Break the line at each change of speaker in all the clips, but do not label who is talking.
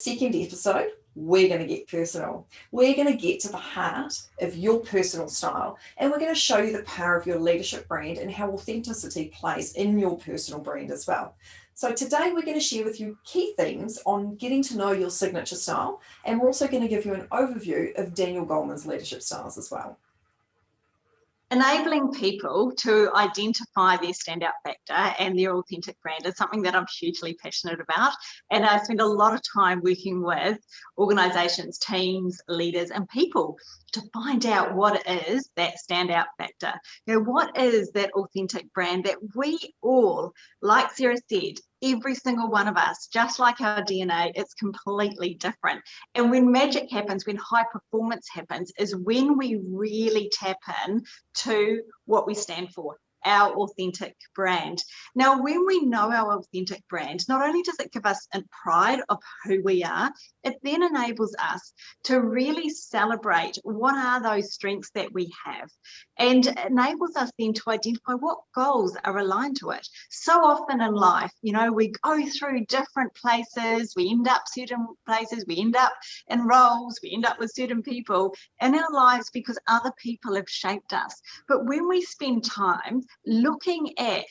Second episode, we're going to get personal. We're going to get to the heart of your personal style, and we're going to show you the power of your leadership brand and how authenticity plays in your personal brand as well. So today we're going to share with you key themes on getting to know your signature style, and we're also going to give you an overview of Daniel Goleman's leadership styles as well.
Enabling people to identify their standout factor and their authentic brand is something that I'm hugely passionate about. And I spend a lot of time working with organizations, teams, leaders, and people to find out what is that standout factor. What is that authentic brand that we all, like Sarah said, every single one of us, just like our DNA, it's completely different. And when magic happens, when high performance happens, is when we really tap in to what we stand for, our authentic brand. Now, when we know our authentic brand, not only does it give us a pride of who we are, it then enables us to really celebrate what are those strengths that we have, and enables us then to identify what goals are aligned to it. So often in life, we go through different places, we end up certain places, we end up in roles, we end up with certain people in our lives because other people have shaped us. But when we spend time looking at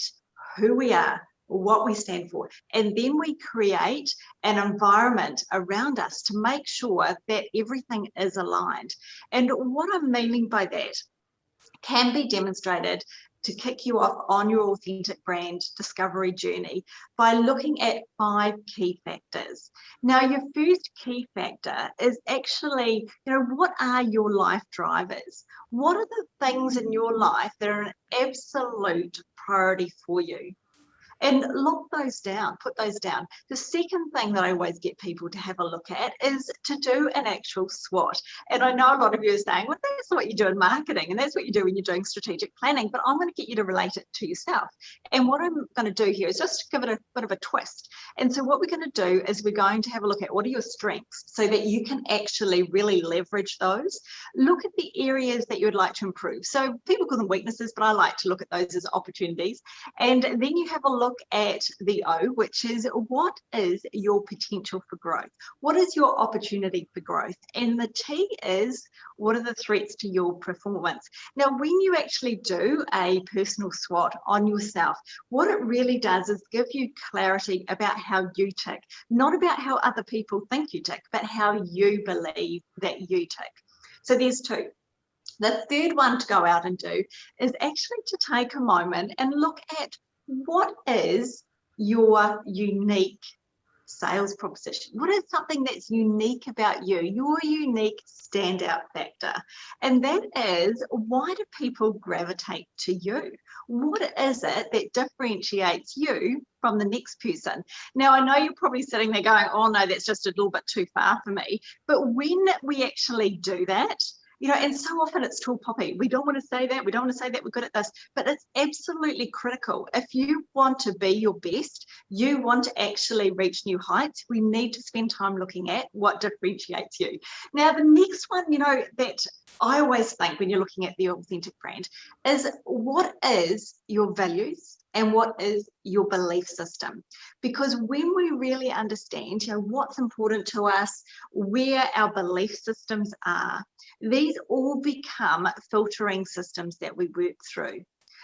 who we are, what we stand for, and then we create an environment around us to make sure that everything is aligned. And what I'm meaning by that can be demonstrated to kick you off on your authentic brand discovery journey by looking at 5 key factors. Now, your first key factor is actually, what are your life drivers? What are the things in your life that are an absolute priority for you? And lock those down, put those down. The second thing that I always get people to have a look at is to do an actual SWOT. And I know a lot of you are saying, well, that's what you do in marketing, and that's what you do when you're doing strategic planning, but I'm going to get you to relate it to yourself. And what I'm going to do here is just give it a bit of a twist. And so what we're going to do is we're going to have a look at what are your strengths so that you can actually really leverage those. Look at the areas that you would like to improve. So people call them weaknesses, but I like to look at those as opportunities. And then you have a look at the O, which is what is your potential for growth? What is your opportunity for growth? And the T is what are the threats to your performance? Now, when you actually do a personal SWOT on yourself, what it really does is give you clarity about how you tick, not about how other people think you tick, but how you believe that you tick. So there's 2. The third one to go out and do is actually to take a moment and look at what is your unique sales proposition? What is something that's unique about you, your unique standout factor? And that is, why do people gravitate to you? What is it that differentiates you from the next person? Now, I know you're probably sitting there going, oh no, that's just a little bit too far for me. But when we actually do that, and so often it's tall poppy. We don't want to say that. We don't want to say that we're good at this, but it's absolutely critical. If you want to be your best, you want to actually reach new heights, we need to spend time looking at what differentiates you. Now, the next one, that I always think when you're looking at the authentic brand is what is your values and what is your belief system? Because when we really understand, what's important to us, where our belief systems are, these all become filtering systems that we work through.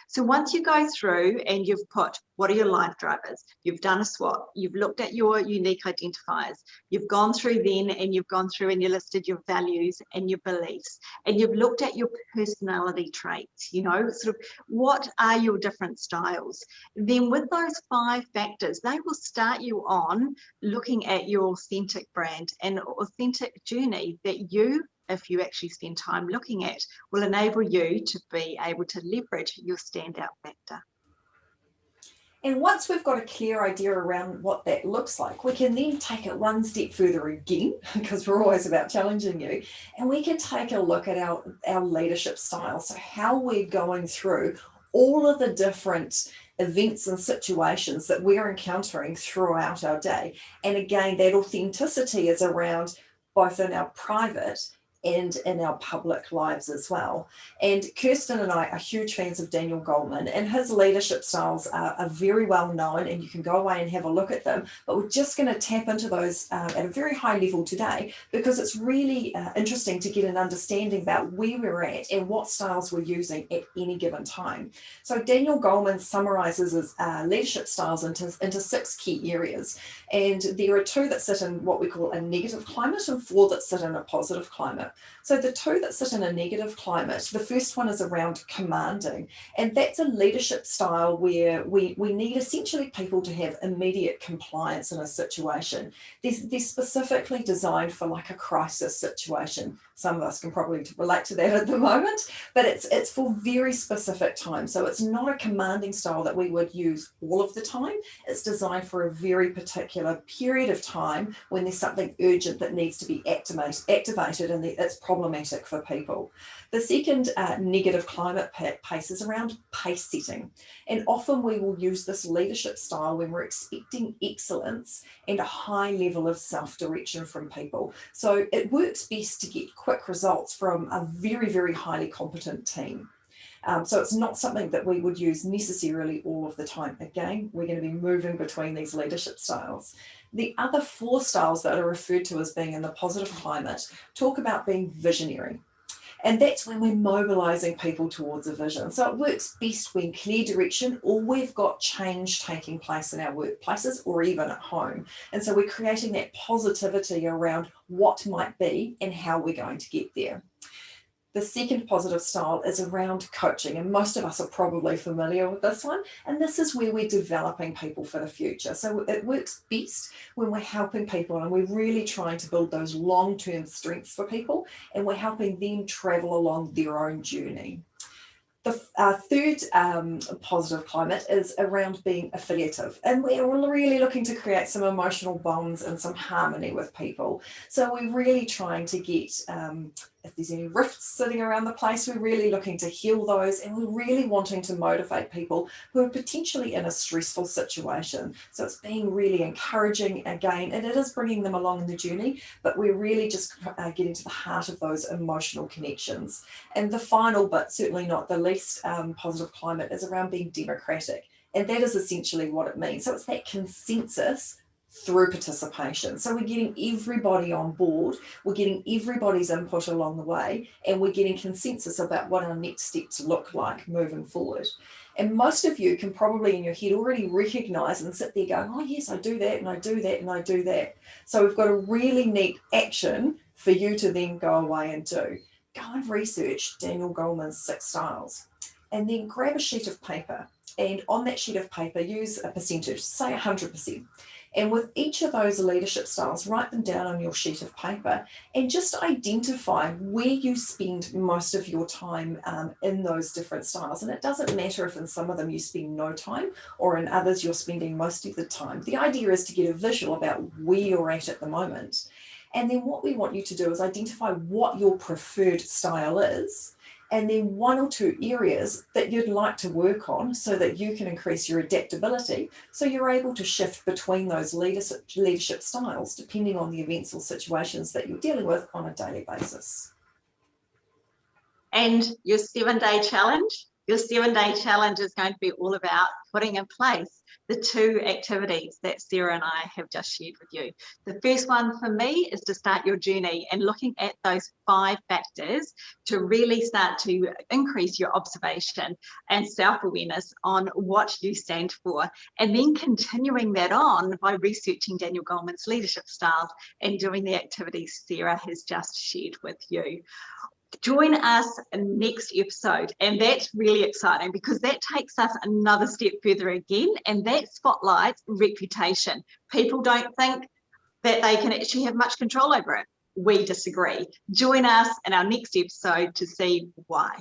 So once you go through and you've put, what are your life drivers? You've done a SWOT, you've looked at your unique identifiers, you've gone through then and you've gone through and you listed your values and your beliefs, and you've looked at your personality traits, sort of what are your different styles. Then with those 5 factors, they will start you on looking at your authentic brand and authentic journey that you, if you actually spend time looking at, will enable you to be able to leverage your standout factor.
And once we've got a clear idea around what that looks like, we can then take it one step further again, because we're always about challenging you, and we can take a look at our leadership style. So how we're going through all of the different events and situations that we're encountering throughout our day. And again, that authenticity is around both in our private and in our public lives as well. And Kirsten and I are huge fans of Daniel Goleman, and his leadership styles are very well known, and you can go away and have a look at them. But we're just going to tap into those at a very high level today, because it's really interesting to get an understanding about where we're at and what styles we're using at any given time. So Daniel Goleman summarizes his leadership styles into 6 key areas. And there are 2 that sit in what we call a negative climate and 4 that sit in a positive climate. So the 2 that sit in a negative climate, the first one is around commanding. And that's a leadership style where we need essentially people to have immediate compliance in a situation. They're specifically designed for like a crisis situation. Some of us can probably relate to that at the moment, but it's for very specific times. So it's not a commanding style that we would use all of the time. It's designed for a very particular period of time when there's something urgent that needs to be activated, and it's problematic for people. The second negative climate pace is around pace setting. And often we will use this leadership style when we're expecting excellence and a high level of self-direction from people. So it works best to get quick results from a very, very highly competent team. So it's not something that we would use necessarily all of the time. Again, we're going to be moving between these leadership styles. The other 4 styles that are referred to as being in the positive climate talk about being visionary. And that's when we're mobilizing people towards a vision. So it works best when clear direction, or we've got change taking place in our workplaces or even at home. And so we're creating that positivity around what might be and how we're going to get there. The second positive style is around coaching, and most of us are probably familiar with this one. And this is where we're developing people for the future. So it works best when we're helping people and we're really trying to build those long-term strengths for people, and we're helping them travel along their own journey. The third positive climate is around being affiliative, and we're really looking to create some emotional bonds and some harmony with people. So we're really trying to get, if there's any rifts sitting around the place, we're really looking to heal those, and we're really wanting to motivate people who are potentially in a stressful situation. So it's being really encouraging again, and it is bringing them along in the journey, but we're really just getting to the heart of those emotional connections. And the final, but certainly not the least positive climate, is around being democratic. And that is essentially what it means. So it's that consensus through participation. So we're getting everybody on board, we're getting everybody's input along the way, and we're getting consensus about what our next steps look like moving forward. And most of you can probably in your head already recognize and sit there going, oh yes, I do that and I do that and I do that. So we've got a really neat action for you to then go away and do. Go and research Daniel Goleman's 6 styles, and then grab a sheet of paper, and on that sheet of paper use a percentage, say 100%. And with each of those leadership styles, write them down on your sheet of paper and just identify where you spend most of your time in those different styles. And it doesn't matter if in some of them you spend no time or in others you're spending most of the time. The idea is to get a visual about where you're at the moment. And then what we want you to do is identify what your preferred style is, and then 1 or 2 areas that you'd like to work on so that you can increase your adaptability, so you're able to shift between those leadership styles depending on the events or situations that you're dealing with on a daily basis.
And your 7-day challenge? Your 7-day challenge is going to be all about putting in place the 2 activities that Sarah and I have just shared with you. The first one for me is to start your journey and looking at those 5 factors to really start to increase your observation and self-awareness on what you stand for, and then continuing that on by researching Daniel Goleman's leadership styles and doing the activities Sarah has just shared with you. Join us in next episode, and that's really exciting because that takes us another step further again, and that spotlights reputation. People don't think that they can actually have much control over it. We disagree. Join us in our next episode to see why.